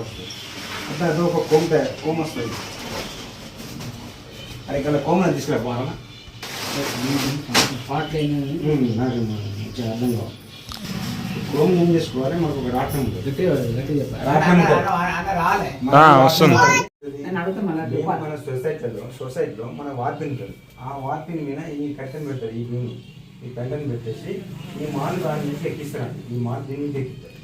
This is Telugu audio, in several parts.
ఇట్లా వస్తుంది. అంటే అది ఒక కోమ వస్తుంది. అది ఇక్కడ కోమని తీసుకురాపోవాలన్నా అర్థం కావాలి. కోమ ఏం చేసుకోవాలి, మనకు ఒక రాట్నం ఉంటుంది. మన సొసైటీలో మన వార్పిన్ ఉంటుంది. ఆ వార్పిన్ మీద ఈ కట్టెను పెడతారు. ఈ కట్టెను పెట్టేసి ఈ మాల్ దాని నుంచి ఎక్కిస్తారండి. ఈ మాల్ దీని నుంచి ఎక్కిస్తారు.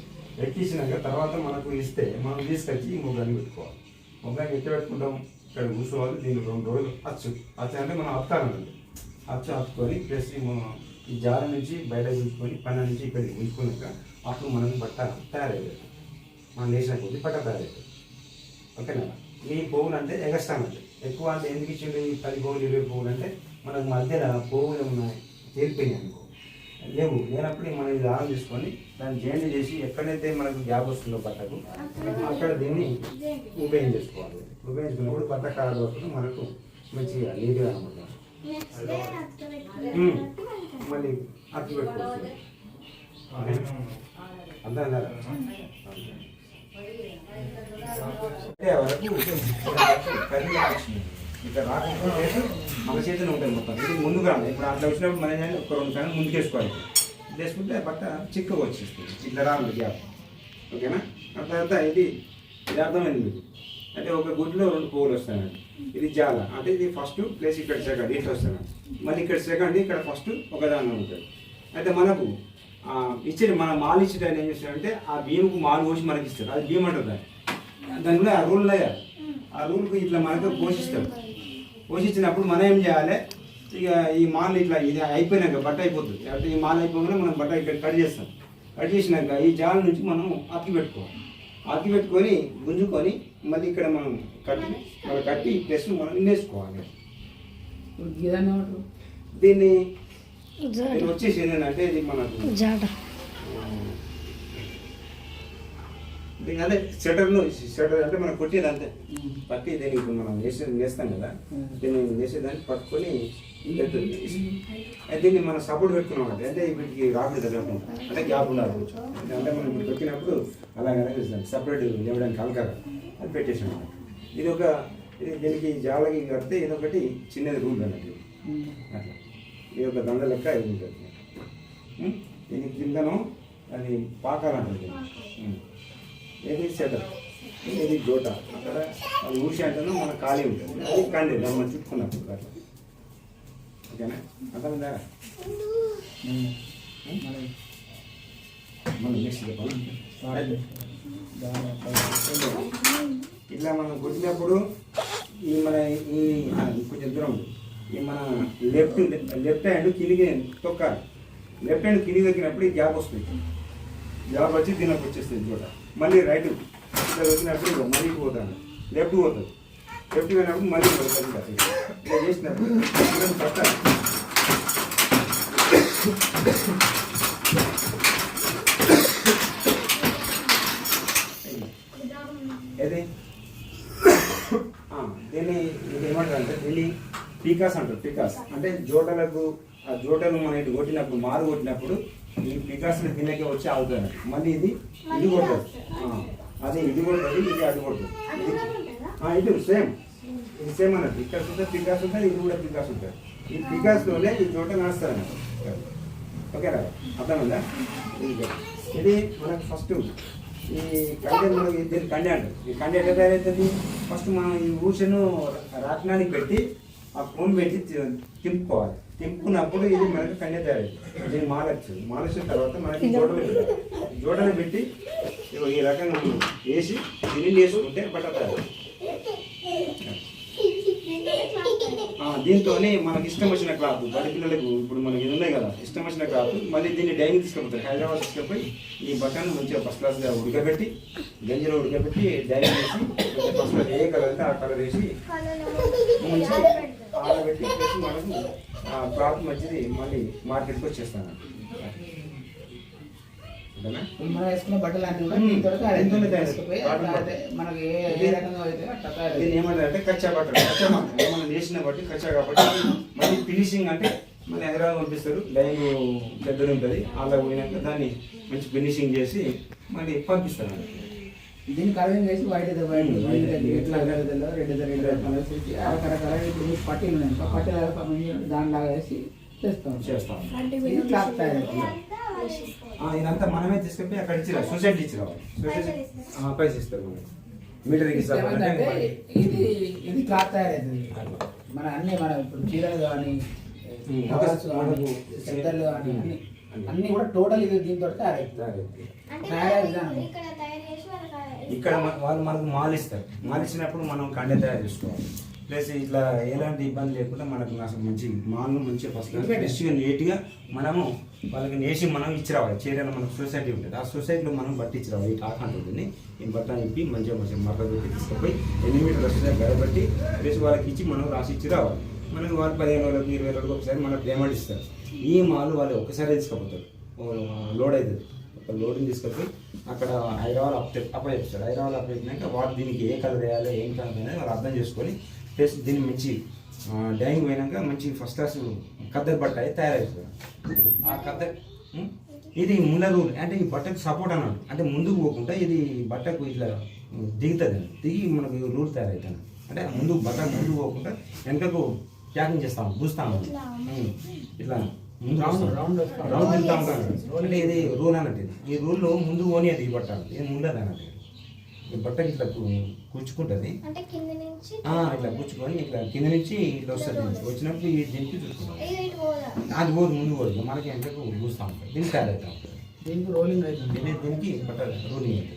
ఎక్కించినాక తర్వాత మనకు ఇస్తే మనం తీసుకొచ్చి ఈ మొగ్గాన్ని పెట్టుకోవాలి. మొగ్గాన్ని ఎత్తి పెట్టుకుంటాం. ఇక్కడ కూర్చోవాలి. దీన్ని 2 రోజులు అచ్చు అంటే మనం అత్తాలండి. అత్తుకొని ప్లస్ ఈ జాల నుంచి బయట తీసుకొని పన్న నుంచి ఇక్కడికి ఉంచుకున్నాక అప్పుడు మనం బట్ట తయారవుతుంది. మనం వేసిన కొద్ది బట్ట తయారవుతుంది. ఓకేనా? ఈ పువ్వులు అంటే ఎగస్టానండి. ఎక్కువ అంటే ఎందుకు ఇచ్చిండు ఈ 10 పువ్వులు 20 పువ్వులు అంటే మనకు మధ్యలో పువ్వులు ఏమన్నా తేలిపోయినాయి అనుకో, లేనప్పుడు మనం ఇది ఆన్ చేసుకొని దాన్ని జాయింట్ చేసి ఎక్కడైతే మనకు గ్యాప్ వస్తుందో బట్టకు అక్కడ దీన్ని ఉపయోగించుకోవాలి. ఉపయోగించుకున్నప్పుడు బట్ట కాడప్పుడు మనకు మంచిగా నీట్గా కనబడుతుంది. మళ్ళీ అట్టు పెట్టుకోవచ్చు. అంతా ఇక్కడ రాకపోతే మన చేతిలో ఉంటుంది మొత్తం. ఇది ముందుగా ఇప్పుడు అట్లా వచ్చినప్పుడు మనం ఒక 2 కన్నా ముందుకేసుకోవాలి. వేసుకుంటే బట్ట చిక్కగా వచ్చేస్తుంది. ఇట్లా రాదు గ్యాప్. ఓకేనా? ఆ తర్వాత ఇది అర్థమైంది మీకు. అంటే ఒక గుడ్లో 2 పువ్వులు వస్తాయండి. ఇది జాల అంటే ఇది ఫస్ట్ ప్లేస్ ఇక్కడ సెకండ్ ఇట్లా వస్తాను. మళ్ళీ ఇక్కడ సెకండ్ ఇక్కడ ఫస్ట్ ఒకదాని ఉంటుంది. అయితే మనకు ఇచ్చేది మన మాలు ఇచ్చేట ఏం చేస్తాడంటే ఆ భీముకు మాలు పోసి మనకి ఇస్తాడు. అది భీమ్ అంటుంది. దాని కూడా ఆ రూల్ ఉన్నాయా? ఆ రూల్కు ఇట్లా మనకు పోషిస్తాడు. పోషించినప్పుడు మనం ఏం చేయాలి, ఇక ఈ మాల్ ఇట్లా ఇది అయిపోయినాక బట్ట అయిపోతుంది. అంటే ఈ మాల్ అయిపోగానే మనం బట్ట ఇక్కడ కట్ చేస్తాం. కట్ చేసినాక ఈ జాల నుంచి మనం అతికి పెట్టుకోవాలి. అతికి పెట్టుకొని గుంజుకొని మళ్ళీ ఇక్కడ మనం కట్టి ప్లస్ మనం వేసుకోవాలి. దీన్ని వచ్చేసి ఏంటంటే ఇది మనకు అదే షటర్ అంటే మనం కొట్టేది అంతే. పట్టి దీనికి మనం వేస్తాం కదా, దీన్ని వేసేదాన్ని పట్టుకొని దీన్ని మనం సపోర్ట్ పెట్టుకున్నాం అంటే అంటే వీటికి రాకుండా తగ్గకుండా అంటే గ్యాప్ ఉండాలి. అంటే మనం ఇప్పుడు పెట్టినప్పుడు అలాగే సపరేట్ లేవడానికి అలకాలి అది పెట్టేసాం. ఇది దీనికి జాలకి కడితే ఇదొకటి చిన్నది రూల్ అన్నట్టు. అట్లా ఇది ఒక దండ లెక్క ఇది ఉంటుంది. దీని కిందను అది పాకాలంటుంది. ఏది సెటర్, ఇది జోట. అక్కడ అది ఊసి అంటేనో మన ఖాళీ ఉంటుంది. అది కండి దాన్ని మనం చుట్టుకున్నప్పుడు అట్లా. ఓకేనా? అర్థమైందా? మనం నెక్స్ట్ చెప్పాలి. ఇట్లా మనం కొట్టినప్పుడు ఈ మన ఈ కొంచెం దూరం ఈ మన లెఫ్ట్ హ్యాండ్ కిందికి తొక్కాలి. లెఫ్ట్ హ్యాండ్ కిందికి తొక్కినప్పుడు ఈ గ్యాప్ వస్తుంది. గ్యాప్ వచ్చి దీనికి వచ్చేస్తుంది చోట. మళ్ళీ రైట్ ఇట్లా వచ్చినప్పుడు మళ్ళీ పోతాను, లెఫ్ట్ పోతుంది. లెఫ్ట్ పోయినప్పుడు మళ్ళీ పోతుంది. ఇలా చేసినప్పుడు పట్టాలి. ఏది దీన్ని ఏమంటారు అంటే దీన్ని పీకాస్ అంటారు. పీకాస్ అంటే జోటలకు ఆ జోటలు మనం ఇటు కొట్టినప్పుడు మారు కొట్టినప్పుడు ఈ పికాస్ని దీనికే వచ్చి ఆగుతాయి. మళ్ళీ ఇది కొట్టదు. అదే ఇది కొట్టదు, ఇది అది కొట్టదు. ఇది సేమ్, ఇది సేమ్ అన్నట్టు. పికాస్ ఉంటుంది, పికాస్ ఉంటుంది, ఇది కూడా పికాస్ ఉంటుంది. ఈ పికాస్లోనే ఈ జోట నడుస్తుంది అన్నట్టు. ఓకేనా? అర్థమైందా? ఇది మనకు ఫస్ట్ ఈ కండె మనకి దీన్ని కండె అంటారు. ఈ కండె ఎట్లా తయారవుతుంది? ఫస్ట్ మనం ఈ ఊసను రాట్నానికి పెట్టి ఆ ఫోన్ పెట్టి తింపుకోవాలి. తింపుకున్నప్పుడు ఇది మనకి కండె తయారవుతుంది. దీన్ని మాలొచ్చిన తర్వాత మనకి జోడలు పెట్టి ఈ రకంగా వేసి దీన్ని వేసుకుంటే బట్ట తయారవుతుంది. దీంతో మనకి ఇష్టం వచ్చిన క్లాత్ బడి పిల్లలకు ఇప్పుడు మనకి ఇది ఉన్నాయి కదా, ఇష్టం వచ్చిన క్లాత్ మళ్ళీ దీన్ని డైనింగ్ తీసుకుపోతారు. హైదరాబాద్ తీసుకుపోయి ఈ బట్టను మంచిగా ఫస్ట్ క్లాస్గా ఉడకబెట్టి గంజిలో ఉడకబెట్టి డైనింగ్ వేసి ఫస్ట్ క్లాస్ ఏ కలర్ అయితే ఆ కలర్ వేసి మంచిగా ఆరబెట్టి మనకు క్లాత్ మంచిది మళ్ళీ మార్కెట్కి వచ్చేస్తాను. వేసుకున్న బట్టలు ఏమంటే కచ్చా బట్టలు. కచ్చా మనం వేసిన బట్టి కచ్చా కాబట్టి మళ్ళీ ఫినిషింగ్ అంటే మళ్ళీ హైదరాబాద్ పంపిస్తారు. లైన్ పెద్దది ఉంటుంది. అలా పోయినాక దాన్ని మంచి ఫినిషింగ్ చేసి మళ్ళీ పంపిస్తారు. దీన్ని కలరింగ్ వేసి వైట్ అయితే వైట్ white ఎట్లా రెడ్ రెడ్ కలర్స్ వేసి రకరకాల ఇప్పుడు మీకు పట్టీలు ఉన్నాయి ఆ పట్టీలు దానిలాగా వేసి చేస్తాం ఇది క్లాత్ తయారవుతుంది. ఇదంతా మనమే తీసుకెళ్ళి అక్కడ ఇచ్చి సొసైటీ ఇచ్చి రావాలి. సొసైటీ పైసలు ఇస్తారు మనకి. మీటర్కి ఏమంటే ఇది ఇది క్లాత్ తయారవుతుంది. మన అన్ని మన ఇప్పుడు చీరలు కానీ చెద్దర్లు కానీ అన్ని కూడా టోటల్ ఇది దీంతో తయారవుతుంది. ఇక్కడ వాళ్ళు మనకు మాల్ ఇస్తారు. మాల్ ఇచ్చినప్పుడు మనం కండె తయారు చేసుకోవాలి. ప్లస్ ఇట్లా ఎలాంటి ఇబ్బంది లేకుండా మనకు అసలు మంచి మాల్ను మంచిగా ఫస్ట్ ఫ్రెష్గా నీట్గా మనము వాళ్ళకి నేసి మనం ఇచ్చి రావాలి. చీరలు మనకు సొసైటీ ఉంటుంది. ఆ సొసైటీలో మనం బట్టి ఇచ్చి రావాలి. ఈ టాక్ ఉంటుంది ఈ బట్ట ఇప్పి మంచిగా మంచిగా మర్ర పెట్టి తీసుకుపోయి 8 మీటర్లు వస్తుంది గడబట్టి ప్లస్ వాళ్ళకి ఇచ్చి మనం రాసి ఇచ్చి రావాలి. మనకి వాళ్ళు 15 రోజులకు 20 రోజులకు ఒకసారి మనకు పేమెంట్ ఇస్తారు. ఈ మాల్ వాళ్ళు ఒక్కసారి తీసుకుపోతారు. లోడ్ అవుతుంది. ఒక లోడింగ్ తీసుకెళ్ళి అక్కడ హైదరాబాద్ అప్పచెప్తాడు. హైదరాబాద్ అప్పచెప్పినాక వాడు దీనికి ఏ కలర్ వేయాలి ఏం కలర్ అనేది వాళ్ళు అర్థం చేసుకొని ప్లస్ దీన్ని మంచి డైయింగ్ పోయినాక మంచి ఫస్ట్ క్లాస్ ఖద్దరు బట్ట అయితే తయారవుతుంది. ఆ ఖద్దరు ఇది ముంద రూల్ అంటే ఈ బట్టకు సపోర్ట్ అన్నాడు. అంటే ముందుకు పోకుండా ఇది బట్టకు ఇట్లా దిగుతుంది. దిగి మనకు రూల్ తయారవుతుంది. అంటే ముందు బట్ట ముందుకు పోకుండా వెనకకు ప్యాకింగ్ చేస్తాము పూస్తాము ఇట్లా ముందు రౌండ్ తిరుగుతూ ఉంటాను. అంటే ఇది రూల్ అన్నట్టు. ఈ రూల్లో ముందు పోనీది ఈ బట్ట ఇది ముందది అన్నట్టు. ఈ బట్టకి ఇట్లా కూర్చుకుంటుంది. ఇట్లా కూర్చుకొని ఇట్లా కింద నుంచి ఇట్లా వస్తుంది. వచ్చినప్పుడు ఈ దీనికి చూసుకుంటాం. అది పోదు ముందు పోదు మనకి ఎంతకు పూస్తూ ఉంటాం. దీనికి తయారవుతాం. దీనికి రోలింగ్ అవుతుంది. దీనికి బట్ట రూలింగ్ అవుతుంది.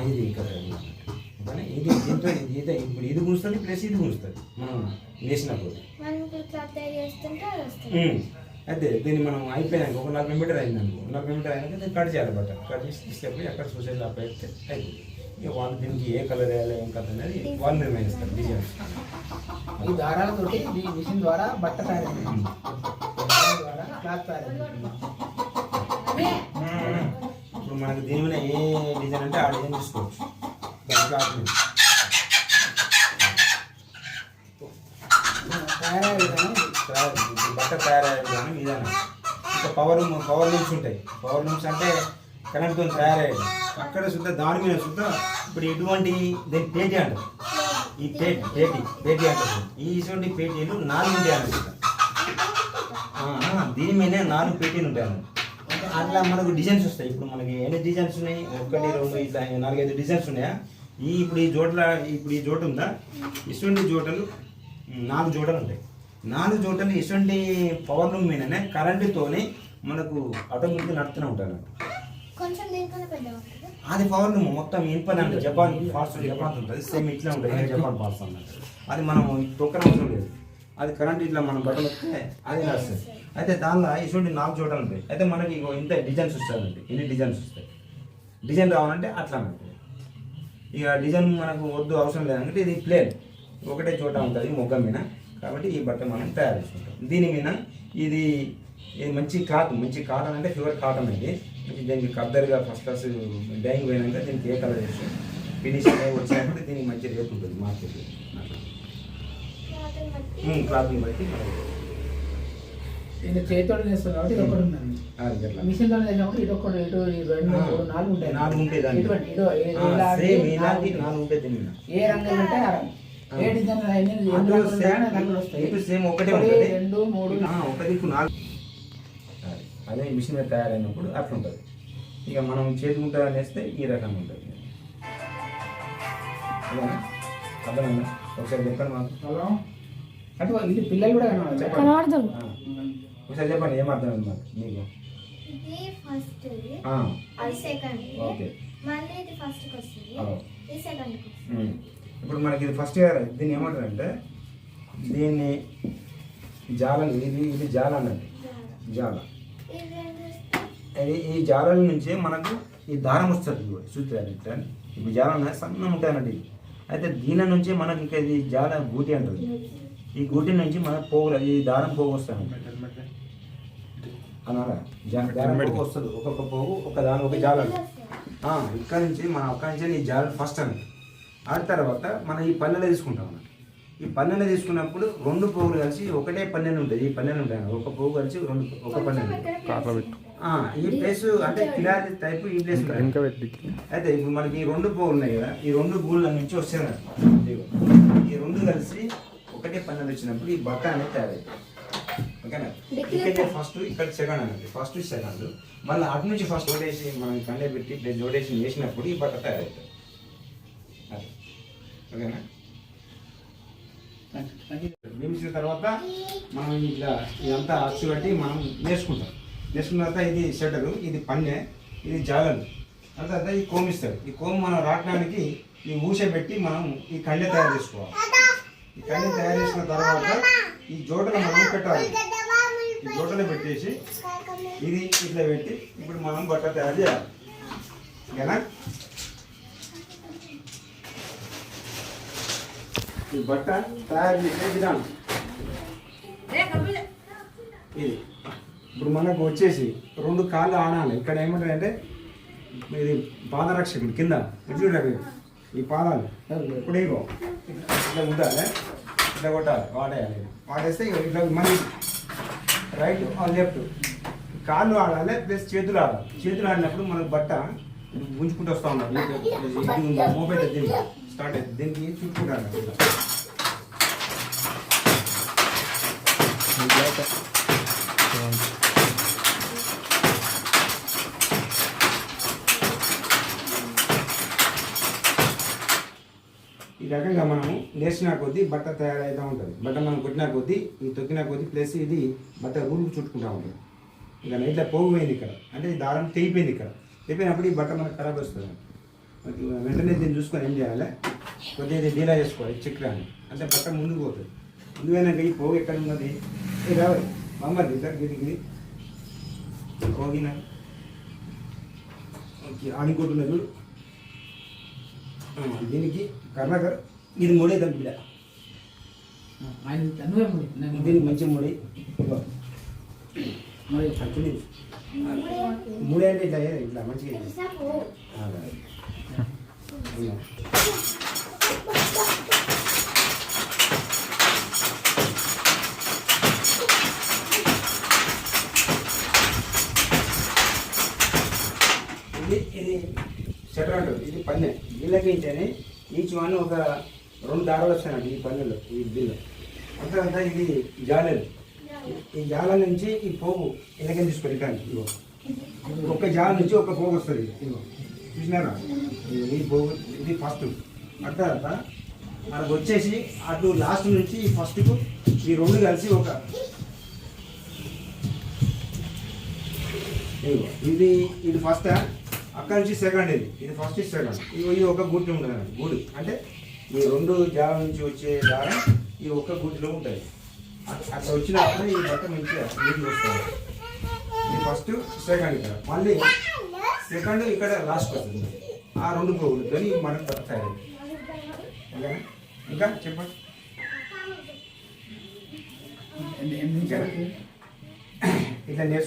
ఇది కట్టాలి. కానీ ఇది దీంతో ఇది ఇప్పుడు ఇది గుంస్తుంది ప్లస్ ఇది గుంస్తుంది మనం వేసినప్పుడు. అయితే దీన్ని మనం అయిపోయినాక ఒక 40 మీటర్ అయింది అనుకో. 40 మీటర్ అయినాక దీన్ని కట్ చేయాలి. బట్ట కట్ చేసి తీసుకెళ్ళి అక్కడ సొసైటీలో అప్లై అయితే అయిపోయింది. ఇక వాళ్ళు దీనికి ఏ కలర్ వేయాలి ఏం కలర్ అనేది వాళ్ళు నిర్ణయిస్తారు. డిజైన్ ఈ దారాలతో ఈ మిషన్ ద్వారా బట్ట తయారవుతుంది. ద్వారా క్లాత్ తయారవుతుంది. ఇప్పుడు మనకు దీని మీద ఏ డిజైన్ అంటే ఆ డిజైన్ తీసుకోవచ్చు. బట్ట తయారయ్యే విధానం విధానం. ఇంకా పవర్ లూమ్స్ ఉంటాయి. పవర్ లూమ్స్ అంటే కరెంట్తో తయారయ్యేది. అక్కడ సుద్ధ దాని మీద సుద్ధ ఇప్పుడు ఎటువంటి దీని పేటీ అంటారు. ఈ పేటీ అంటారు. ఇటువంటి పేటీలు 4 ఉంటాయి అన్నమాట. దీని మీద 4 పేటీలు ఉంటాయి అన్నమాట. అట్లా మనకు డిజైన్స్ వస్తాయి. ఇప్పుడు మనకి ఎన్ని డిజైన్స్ ఉన్నాయి? 1 2 ఇట్లా 4 5 డిజైన్స్ ఉన్నాయా? ఇప్పుడు ఈ జోట ఉందా? ఇటువంటి జోటలు 4 జోటలు ఉంటాయి. 4 జోటలు ఇటువంటి పవర్ లూమ్ మీదనే కరెంటుతోనే మనకు ఆటోమేటిక్గా నడుతూనే ఉంటాను. అది పవర్ లూమ్ మొత్తం ఇన్పదండి. జపాన్ ఉంటుంది. సేమ్ ఇట్లా ఉంటుంది. జపాన్ పార్ట్స్ అన్నట్టు. అది మనం తొక్కన అవసరం లేదు. అది కరెంట్ ఇట్లా మనం బట్టలు వస్తే అది నడుస్తుంది. అయితే దానిలో ఇటువంటి 4 జోటలు ఉంటాయి. అయితే మనకి ఇంత డిజైన్స్ వస్తాయండి. ఎన్ని డిజైన్స్ వస్తాయి? డిజైన్ రావాలంటే అట్లా ఉంటుంది. ఇక డిజైన్ మనకు వద్దు అవసరం లేదంటే ఇది ప్లేన్ ఒకటే చోట ఉంటుంది మొగ్గ మీద. కాబట్టి ఈ బట్ట మనం తయారు చేసుకుంటాం. దీని మీద ఇది మంచి కాటన్ అంటే ప్యూర్ కాటన్ అండి. దీనికి కద్దరుగా ఫస్ట్ క్లాస్ డైయింగ్ పోయినాక దీనికి ఏ కలర్ చేస్తాం ఫినిషింగ్ వచ్చినప్పుడు దీనికి మంచి రేట్ ఉంటుంది మార్కెట్లో. క్లాత్ని బట్టి నేను చేతితో చేస్తాను కాబట్టి ఇది ఒకటి ఉందండి. మిషన్తో చేసినప్పుడు ఇది ఒకటి ఇటు 2 3 4 ఉంటాయి. 4 ఉంటాయి. ఏ రంగు అంటే ఆ రంగు. ఏ డిజైన్ సేమ్ ఒకటే ఉంటుంది. 2 3 ఒకటి 4 అదే మిషన్ మీద తయారైనప్పుడు అట్లా ఉంటుంది. ఇక మనం చేతుకుంటా అనేస్తే ఈ రకంగా ఉంటుంది. అర్థమైందా? ఒకసారి చెప్పండి మాకు. అటు ఇది పిల్లలు కూడా కనబడతాం. ఒకసారి చెప్పండి ఏం అర్థమైంది మాకు మీకు? ఓకే. ఇప్పుడు మనకి ఇది ఫస్ట్ దీన్ని ఏమంటారంటే దీన్ని జాలం. ఇది జాల అన్నట్టు. జాల ఈ జాలాల నుంచే మనకు ఈ దారం వస్తుంది. చూస్తారు ఇట్లా ఇప్పుడు జాలం సన్న ఉంటాయి అన్నట్టు. అయితే దీని నుంచే మనకి ఇంకా ఇది జాల గూటి అంటుంది. ఈ గూటి నుంచి మనకు పోగు ఈ దారం పోగు వస్తాను అన్నారా? దారం పోగు వస్తుంది. ఒక్కొక్క పోగు ఒక జాల. ఇక్కడ నుంచి మనం అక్కడి నుంచి ఈ జాల ఫస్ట్ అన్నట్టు. ఆ తర్వాత మనం ఈ పల్లెలో తీసుకుంటాం అన్నట్టు. ఈ పన్నెలు తీసుకున్నప్పుడు 2 పోగులు కలిసి ఒకటే పన్నెలు ఉంటుంది. ఈ పన్నెలు ఉంటాయి. ఒక పోగు కలిసి ఒక పన్నెలు ఈ ప్లేస్ అంటే కిలారి టైప్ ఈ ప్లేస్ ఇంకా పెట్టి అయితే ఇప్పుడు మనకి ఈ 2 పువ్వులు ఉన్నాయి కదా, ఈ 2 పువ్వుల నుంచి వస్తున్నాయి. ఈ 2 కలిసి ఒకటే పన్నెండు వచ్చినప్పుడు ఈ బట్ట అనేది తయారైంది. ఓకేనా? ఇక్కడ ఫస్ట్ ఇక్కడ సెకండ్ అనేది ఫస్ట్ సెకండ్, మళ్ళీ అటు నుంచి ఫస్ట్ జోడేసి మనం కండే పెట్టి ప్లస్ జోడేషన్ చేసినప్పుడు ఈ బట్ట తయారవుతుంది. అది ఓకేనా? నిమిషం తర్వాత మనం ఇట్లా ఇదంతా అచ్చు కట్టి మనం నేర్చుకుంటాం. నేర్చుకున్న తర్వాత ఇది షెటరు, ఇది పన్నె, ఇది జాగలు, తర్వాత ఈ కోమ్ ఇస్తాడు. ఈ కోమ్ మనం రావడానికి ఈ ఊస పెట్టి మనం ఈ కండె తయారు చేసుకోవాలి. ఈ కండె తయారు చేసుకున్న తర్వాత ఈ జోటను మనం పెట్టాలి. ఈ జోటను పెట్టేసి ఇది ఇట్లా పెట్టి ఇప్పుడు మనం బట్ట తయారు చేయాలి. ఓకేనా? ఈ బట్ట తయారు చేసే విధానం ఇది. ఇప్పుడు మనకు వచ్చేసి 2 కాళ్ళు ఆనాలి. ఇక్కడ ఏమంటారంటే ఇది పాదరక్షకుడు కింద ఎట్లు ఈ పాదాలు ఇప్పుడు ఇగో ఇట్లా ఉండాలి, ఇట్లా కొట్టాలి, వాడేయాలి. వాడేస్తే ఇట్లా మళ్ళీ రైట్ లెఫ్ట్ కాళ్ళు ఆడాలి ప్లస్ చేతులు ఆడాలి. చేతులు ఆడినప్పుడు మనకు బట్ట గుంజుకుంటూ వస్తూ ఉన్నారు. మోపైతే దీనికి స్టార్ట్ అవుతుంది, దీనికి చుట్టుకుంటాను. ఈ రకంగా మనము నేర్చిన కొద్దీ బట్ట తయారవుతూ ఉంటుంది. బట్ట మనం కొట్టిన కొద్దీ ఈ తొక్కిన కొద్దీ ప్లస్ ఇది బట్ట ఊరుకు చుట్టుకుంటూ ఉంటుంది. ఇక ఇట్లా పోగిపోయింది ఇక్కడ, అంటే ఈ దారం తెగిపోయింది. ఇక్కడ తెగిపోయినప్పుడు ఈ బట్ట మనకు ఖరాబ్ వస్తుంది. వెంటనే దీన్ని చూసుకొని ఏం చేయాలి, కొద్దిగా ఇది డీలా చేసుకోవాలి చక్రాన్ని, అంటే బట్ట ముందుకు పోతుంది. ముందు పోయినాక ఈ పోగు ఎక్కడ ఉన్నది ఇది రావాలి మమ్మల్ని ఇట్లా గిరికి పోగిన ఆడుకుంటున్నది చూడు. దీనికి కర్ణాకర్ ఇది ముడే తగ్గిడ, దీనికి మంచి ముడి ముడే అంటే ఇట్లా ఇట్లా మంచిగా ఇది షటర్ అంటారు. ఇది పన్నె బిల్లకించని ఈచ్ వన్ ఒక 2 దారాలు వస్తాయండి ఈ పన్నెలో ఈ బిల్లు అంతా. ఇది జాలెలు, ఈ జాల నుంచి ఈ పోగు ఇలాగే తీసుకొని ఇవ్వ ఒక జాల నుంచి ఒక పోగు వస్తుంది. ఇవ్వ చూసినారా, ఈ పోగు ఇది ఫస్ట్. అట్లా మనకు వచ్చేసి అటు లాస్ట్ నుంచి ఈ ఫస్ట్కు ఈ 2 కలిసి ఒక ఇది ఫస్ట్, అక్కడ నుంచి సెకండ్, ఇది ఫస్ట్ సెకండ్. ఇది ఒక గుడ్డు ఉంటుంది. గుడి అంటే ఈ 2 జాల నుంచి వచ్చే దారం ఈ ఒక్క గుడ్లో ఉంటుంది. అట్లా వచ్చినప్పుడు ఈ బట్ట మంచిగా నీళ్ళు వస్తుంది. ఇది ఫస్ట్ సెకండ్, ఇక్కడ మళ్ళీ సెకండ్ ఇక్కడ లాస్ట్ వస్తుంది. ఆ 2 పోగులు కానీ మనకు బట్ట తయారైంది. ఇంకా చెప్పండి. ఇట్లా నేర్చుకో.